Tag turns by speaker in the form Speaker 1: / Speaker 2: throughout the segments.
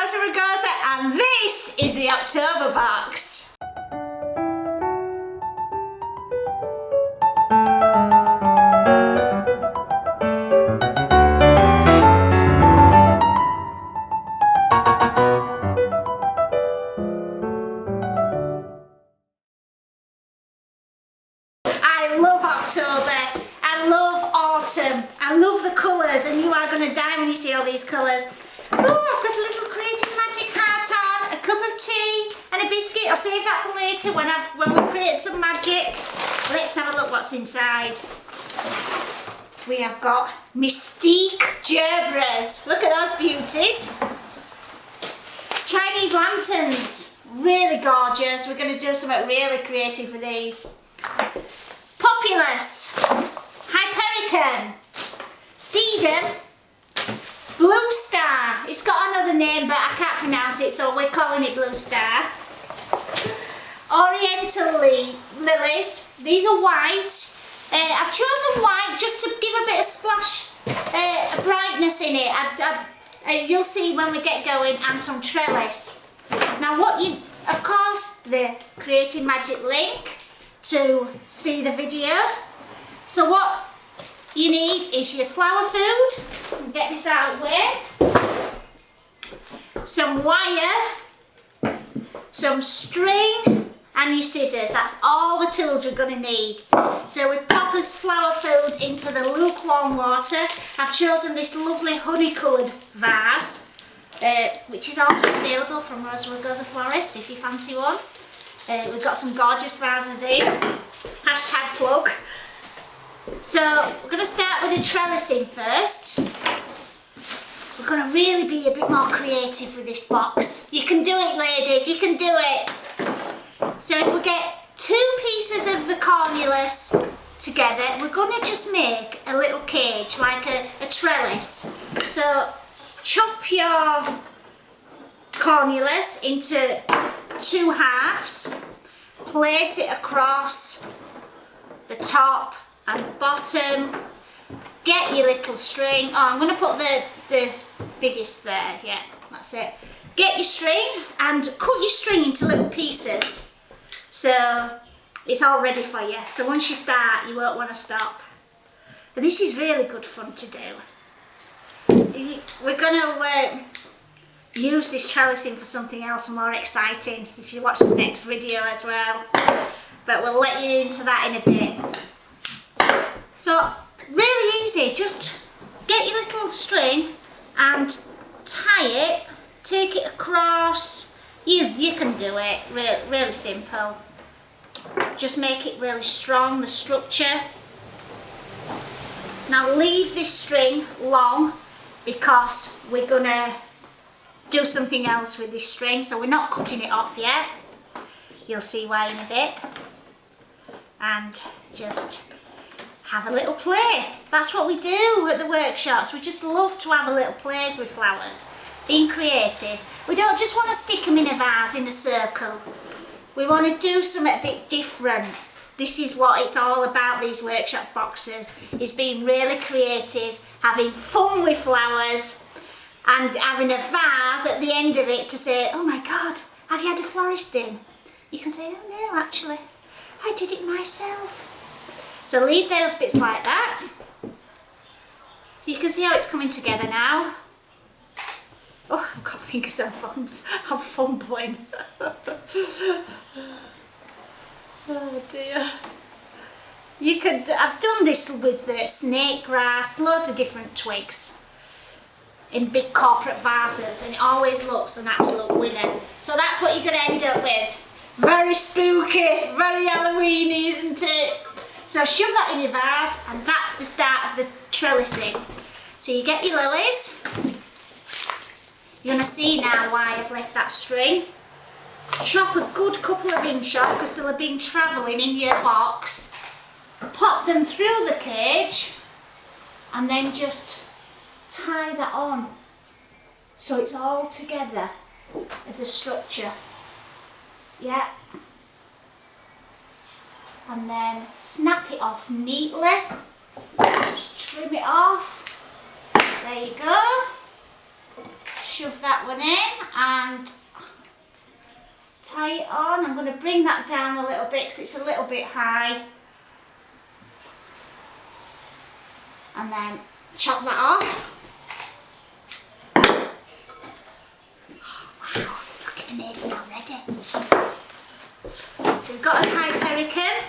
Speaker 1: Rosa Rugosa, and this is the October box. I love October, I love autumn, I love the colours, and you are going to die when you see all these colours. Oh, I've got a little Creative Magic heart on, a cup of tea and a biscuit. I'll save that for later when we've created some magic. Let's have a look what's inside. We have got Mystique gerbras. Look at those beauties. Chinese lanterns, really gorgeous. We're going to do something really creative with these. Populous, Hypericon, Sedum, Blue Star. It's got another name but I can't pronounce it, so we're calling it Blue Star. Oriental lilies. These are white. I've chosen white just to give a bit of splash, a brightness in it. You'll see when we get going, and some trellis. Now of course, the Creative Magic link to see the video. So what you need is your flower food. Get this out of the way. Some wire, some string, and your scissors. That's all the tools we're going to need. So we pop this flower food into the lukewarm water. I've chosen this lovely honey coloured vase, which is also available from Rosa Rugosa Florist if you fancy one. We've got some gorgeous vases in. Hashtag plug. So we're going to start with the trellising first. We're going to really be a bit more creative with this box. You can do it, ladies, you can do it. So if we get 2 pieces of the cornulus together, we're going to just make a little cage, like a trellis. So chop your cornulus into 2 halves, place it across the top and the bottom, get your little string. Oh, I'm going to put the biggest there, yeah, that's it. Get your string and cut your string into little pieces, so it's all ready for you. So once you start, you won't want to stop. And this is really good fun to do. We're going to use this trellising for something else more exciting if you watch the next video as well, but we'll let you into that in a bit. So really easy, just get your little string and tie it, take it across. You can do it, really simple. Just make it really strong, the structure. Now leave this string long because we're gonna do something else with this string, so we're not cutting it off yet. You'll see why in a bit. And just have a little play. That's what we do at the workshops. We just love to have a little plays with flowers, being creative. We don't just want to stick them in a vase in a circle. We want to do something a bit different. This is what it's all about, these workshop boxes, is being really creative, having fun with flowers, and having a vase at the end of it to say, oh my God, have you had a florist in? You can say, oh no, actually, I did it myself. So leave those bits like that. You can see how it's coming together now. Oh, I've got fingers and thumbs. I'm fumbling. Oh dear. I've done this with snake grass, loads of different twigs in big corporate vases, and it always looks an absolute winner. So that's what you're going to end up with. Very spooky, very Halloweeny, isn't it? So shove that in your vase, and that's the start of the trellising. So you get your lilies. You're going to see now why I've left that string. Chop a good couple of inches off because they'll have been travelling in your box. Pop them through the cage, and then just tie that on so it's all together as a structure. Yeah. And then snap it off neatly. Just trim it off. There you go. shove that one in and tie it on. I'm going to bring that down a little bit because it's a little bit high. And then chop that off. Oh, wow, it's looking amazing already. So we've got a Thai pelican.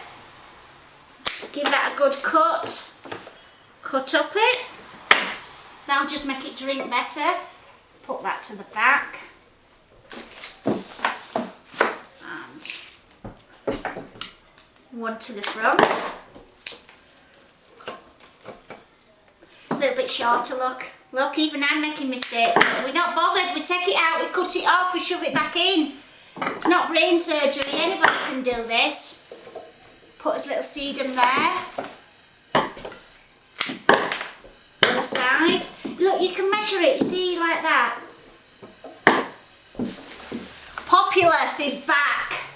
Speaker 1: Give that a good cut. Cut up it. That'll just make it drink better. Put that to the back. And one to the front. A little bit shorter, look. Look, even I'm making mistakes. We're not bothered. We take it out, we cut it off, we shove it back in. It's not brain surgery. Anybody can do this. Put his little sedum there. Other side. Look, you can measure it. You see, like that. Populus is back.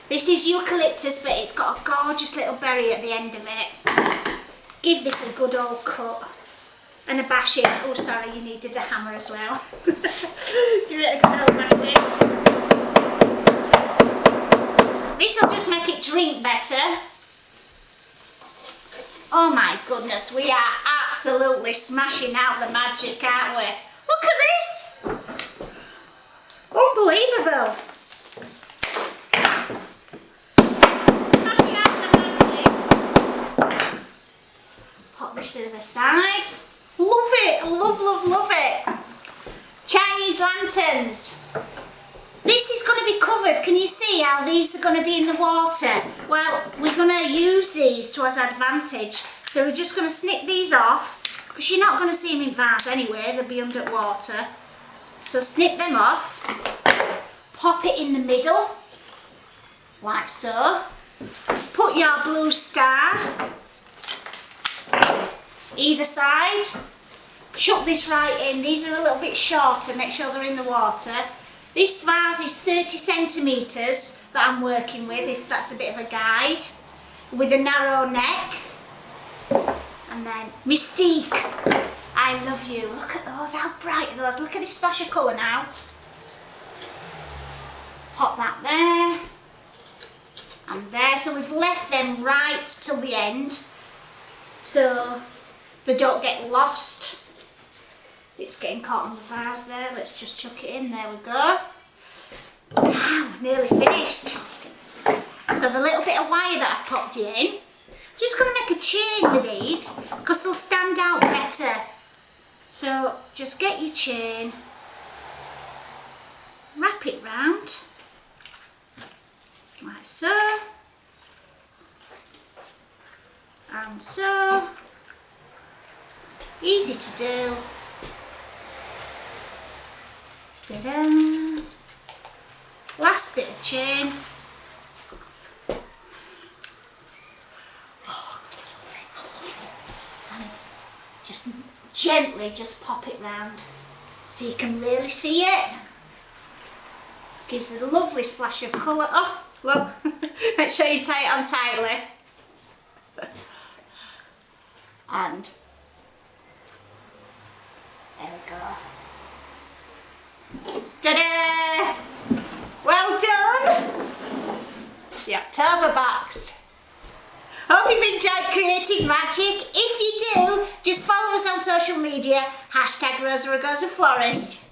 Speaker 1: This is eucalyptus, but it's got a gorgeous little berry at the end of it. Give this a good old cut. And a bashing. Oh, sorry, you needed a hammer as well. Give it a good old bashing. This will just make it drink better. Oh my goodness, we are absolutely smashing out the magic, aren't we? Look at this! Unbelievable! Smashing out the magic. Put this to the side. Love it! Love it! Chinese lanterns. This is going to be covered. Can you see how these are going to be in the water? Well, we're going to use these to our advantage. So we're just going to snip these off, because you're not going to see them in vase anyway, they'll be under water. So snip them off, pop it in the middle, like so. Put your blue star either side. Chuck this right in. These are a little bit shorter, make sure they're in the water. This vase is 30 centimetres that I'm working with, if that's a bit of a guide, with a narrow neck. And then Mystique, I love you. Look at those, how bright are those? Look at this splash of colour now. Pop that there. And there, so we've left them right till the end, so they don't get lost. It's getting caught on the vase there. Let's just chuck it in. There we go. Now, nearly finished. So the little bit of wire that I've popped in, just going to make a chain with these because they'll stand out better. So just get your chain, wrap it round, like so, and so. Easy to do. Ta-da. Last bit of chain. Oh, I love it. And just gently just pop it round so you can really see it. Gives it a lovely splash of colour. Oh, look. Make sure you tie it on tightly. And there we go. Ta-da! Well done! The October box. Hope you've enjoyed creating magic. If you do, just follow us on social media. #RosaRugosa Florist.